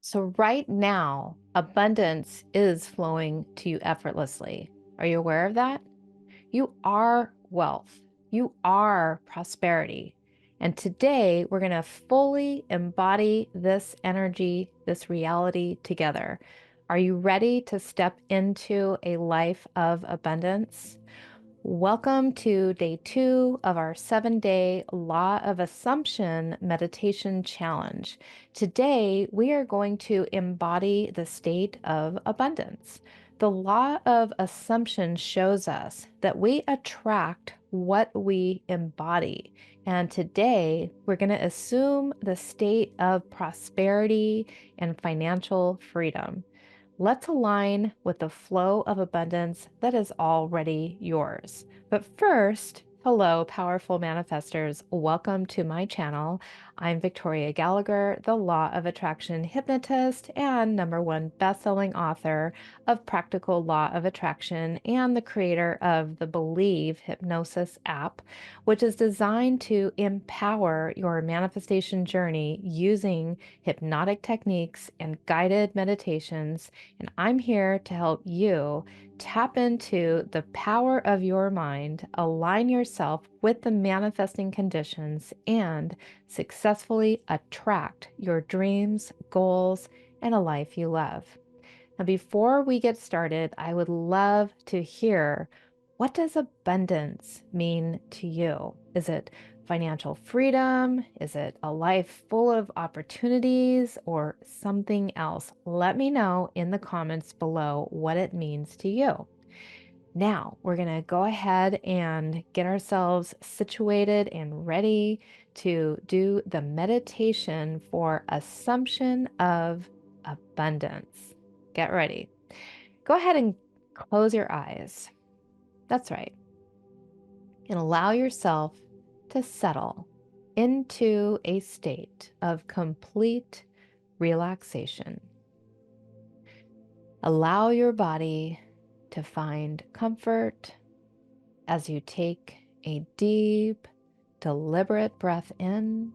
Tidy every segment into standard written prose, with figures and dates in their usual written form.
So, right now, abundance is flowing to you effortlessly. Are you aware of that? You are wealth, you are prosperity. And today, we're going to fully embody this energy, this reality together. Are you ready to step into a life of abundance? Welcome to day 2 of our 7-day Law of Assumption Meditation Challenge. Today, we are going to embody the state of abundance. The Law of Assumption shows us that we attract what we embody. And today, we're going to assume the state of prosperity and financial freedom. Let's align with the flow of abundance that is already yours. But first, hello, powerful manifestors. Welcome to my channel. I'm Victoria Gallagher, the Law of Attraction hypnotist and #1 best-selling author of Practical Law of Attraction and the creator of the Believe Hypnosis App, which is designed to empower your manifestation journey using hypnotic techniques and guided meditations. And I'm here to help you tap into the power of your mind, align yourself with the manifesting conditions, and successfully attract your dreams, goals, and a life you love. Now, before we get started, I would love to hear, what does abundance mean to you? Is it financial freedom? Is it a life full of opportunities or something else? Let me know in the comments below what it means to you. Now, we're going to go ahead and get ourselves situated and ready to do the meditation for assumption of abundance. Get ready. Go ahead and close your eyes. That's right. And allow yourself to settle into a state of complete relaxation. Allow your body to find comfort as you take a deep, deliberate breath in.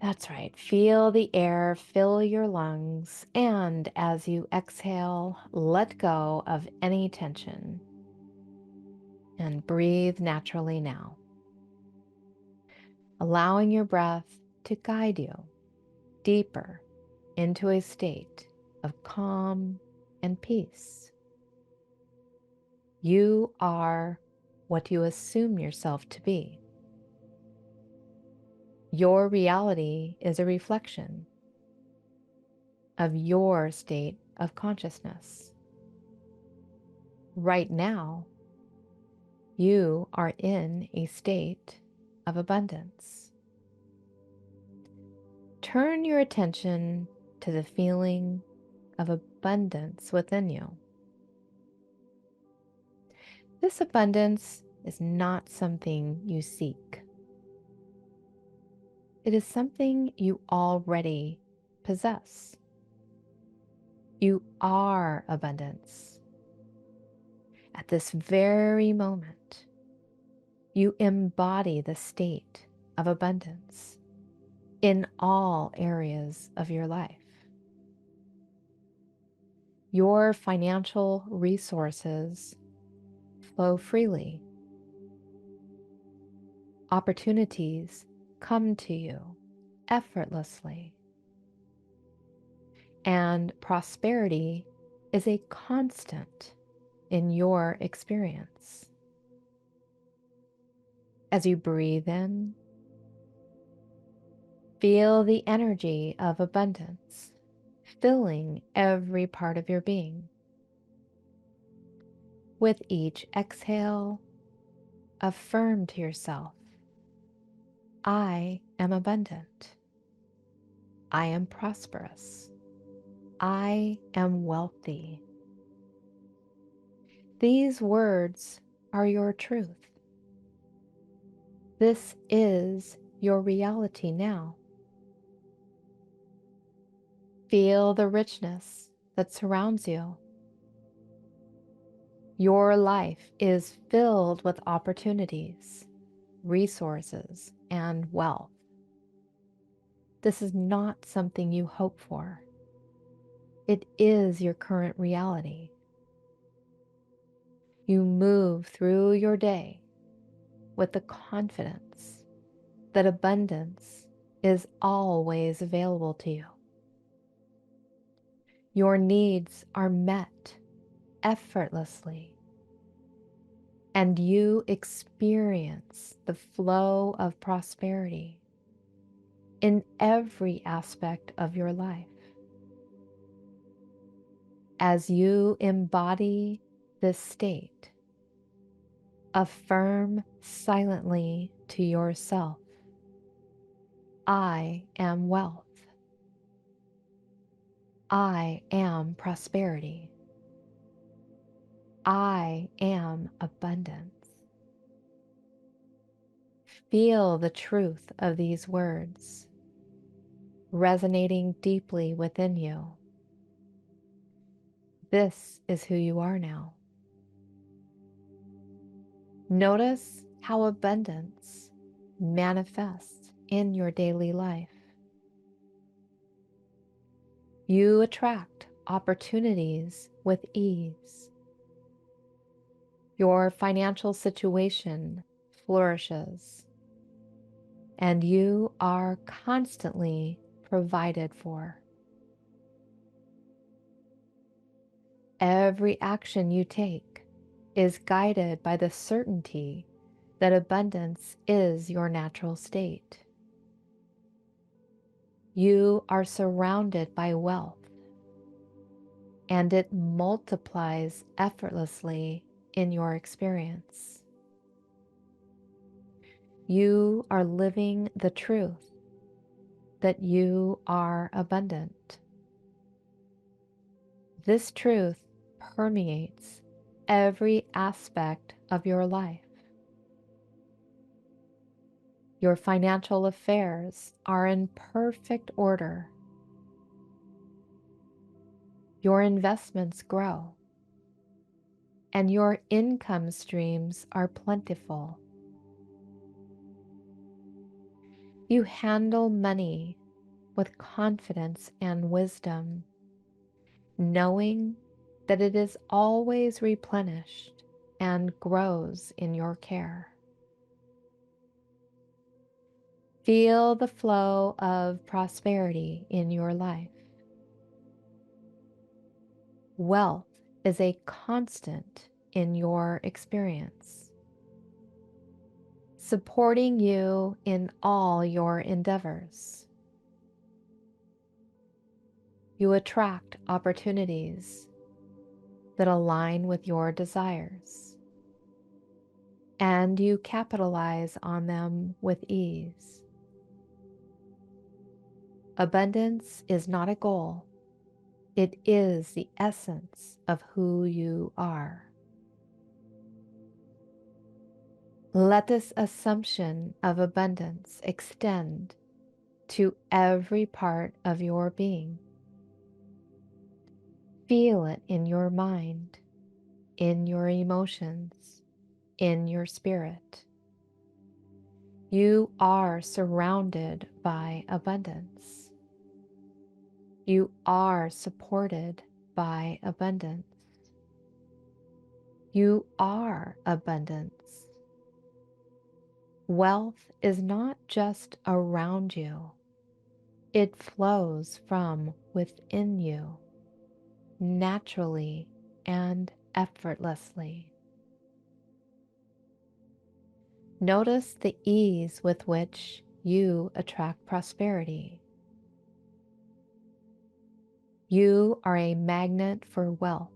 That's right. Feel the air fill your lungs, and as you exhale, let go of any tension and breathe naturally now, allowing your breath to guide you deeper into a state of calm and peace. You are what you assume yourself to be. Your reality is a reflection of your state of consciousness. Right now, you are in a state of abundance. Turn your attention to the feeling of abundance within you. This abundance is not something you seek. It is something you already possess. You are abundance. At this very moment, you embody the state of abundance in all areas of your life. Your financial resources flow freely. Opportunities come to you effortlessly. And prosperity is a constant in your experience. As you breathe in, feel the energy of abundance filling every part of your being. With each exhale, affirm to yourself, I am abundant. I am prosperous. I am wealthy. These words are your truth. This is your reality now. Feel the richness that surrounds you. Your life is filled with opportunities, resources, and wealth. This is not something you hope for. It is your current reality. You move through your day with the confidence that abundance is always available to you. Your needs are met effortlessly, and you experience the flow of prosperity in every aspect of your life. As you embody this state, affirm silently to yourself, I am wealth. I am prosperity. I am abundance. Feel the truth of these words resonating deeply within you. This is who you are now. Notice how abundance manifests in your daily life. You attract opportunities with ease. Your financial situation flourishes, and you are constantly provided for. Every action you take is guided by the certainty that abundance is your natural state. You are surrounded by wealth, and it multiplies effortlessly in your experience. You are living the truth that you are abundant. This truth permeates every aspect of your life. Your financial affairs are in perfect order. Your investments grow, and your income streams are plentiful. You handle money with confidence and wisdom, knowing that it is always replenished and grows in your care. Feel the flow of prosperity in your life. Wealth is a constant in your experience, supporting you in all your endeavors. You attract opportunities that align with your desires, and you capitalize on them with ease. Abundance is not a goal. It is the essence of who you are. Let this assumption of abundance extend to every part of your being. Feel it in your mind, in your emotions, in your spirit. You are surrounded by abundance. You are supported by abundance. You are abundance. Wealth is not just around you. It flows from within you, naturally and effortlessly. Notice the ease with which you attract prosperity. You are a magnet for wealth,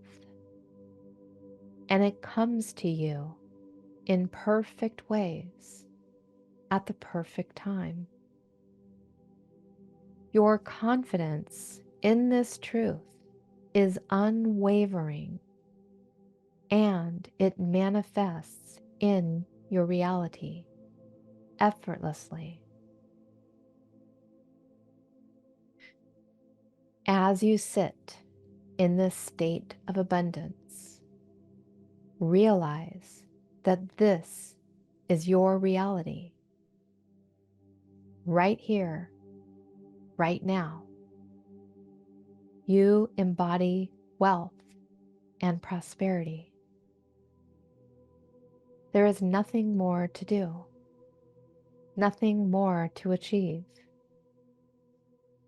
and it comes to you in perfect ways at the perfect time. Your confidence in this truth is unwavering, and it manifests in your reality effortlessly. As you sit in this state of abundance, realize that this is your reality right here, right now. You embody wealth and prosperity. There is nothing more to do, nothing more to achieve.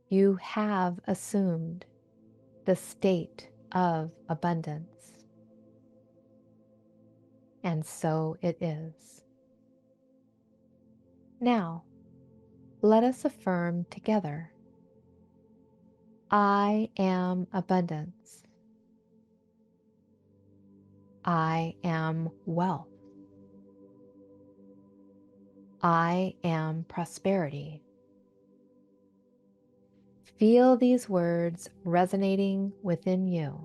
You have assumed the state of abundance, and so it is. Now, let us affirm together: I am abundance. I am wealth. I am prosperity. Feel these words resonating within you.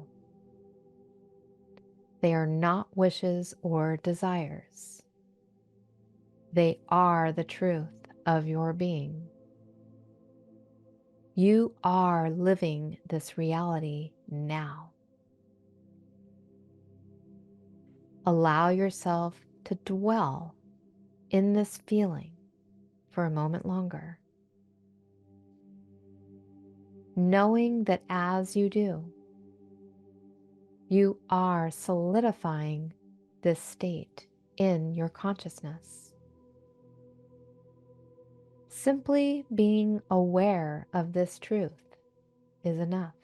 They are not wishes or desires. They are the truth of your being. You are living this reality now. Allow yourself to dwell in this feeling for a moment longer, knowing that as you do, you are solidifying this state in your consciousness. Simply being aware of this truth is enough.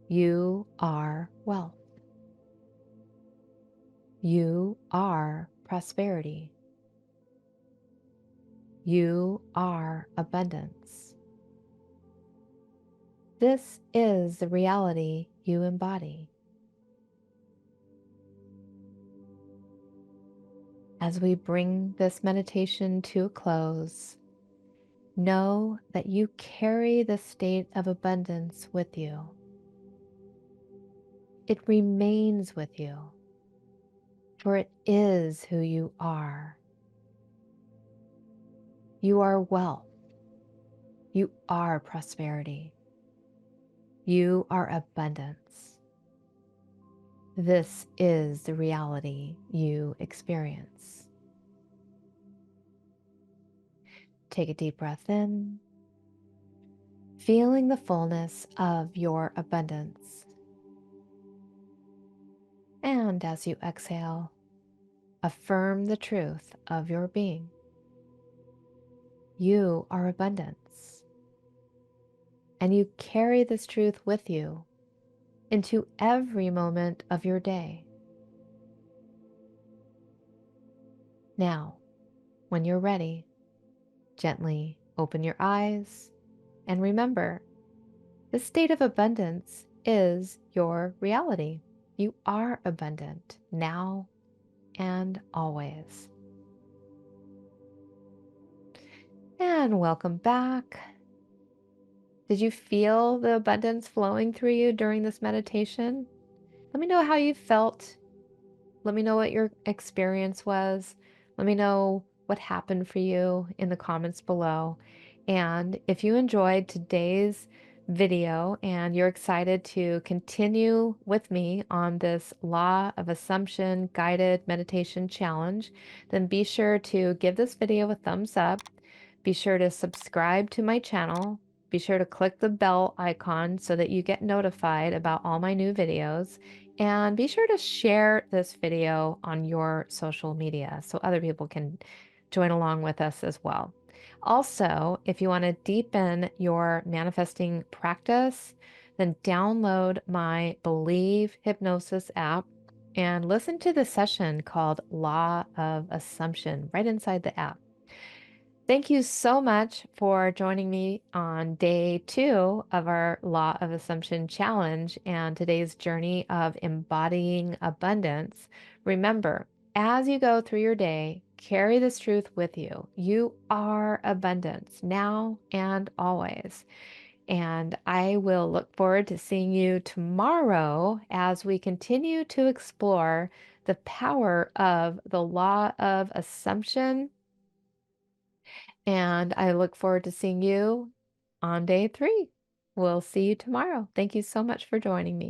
You are wealth. You are prosperity. You are abundance. This is the reality you embody. As we bring this meditation to a close, know that you carry the state of abundance with you. It remains with you, for it is who you are. You are wealth. You are prosperity. You are abundance. This is the reality you experience. Take a deep breath in, feeling the fullness of your abundance. And as you exhale, affirm the truth of your being. You are abundance, and you carry this truth with you into every moment of your day. Now, when you're ready, gently open your eyes and remember, this state of abundance is your reality. You are abundant now and always. And welcome back. Did you feel the abundance flowing through you during this meditation? Let me know how you felt. Let me know what your experience was. Let me know what happened for you in the comments below. And if you enjoyed today's video and you're excited to continue with me on this Law of Assumption guided meditation challenge, then be sure to give this video a thumbs up. Be sure to subscribe to my channel. Be sure to click the bell icon so that you get notified about all my new videos. And be sure to share this video on your social media so other people can join along with us as well. Also, if you want to deepen your manifesting practice, then download my Believe Hypnosis app and listen to the session called Law of Assumption right inside the app. Thank you so much for joining me on day 2 of our Law of Assumption challenge and today's journey of embodying abundance. Remember, as you go through your day, carry this truth with you. You are abundance now and always. And I will look forward to seeing you tomorrow as we continue to explore the power of the Law of Assumption, and I look forward to seeing you on day 3. We'll see you tomorrow. Thank you so much for joining me.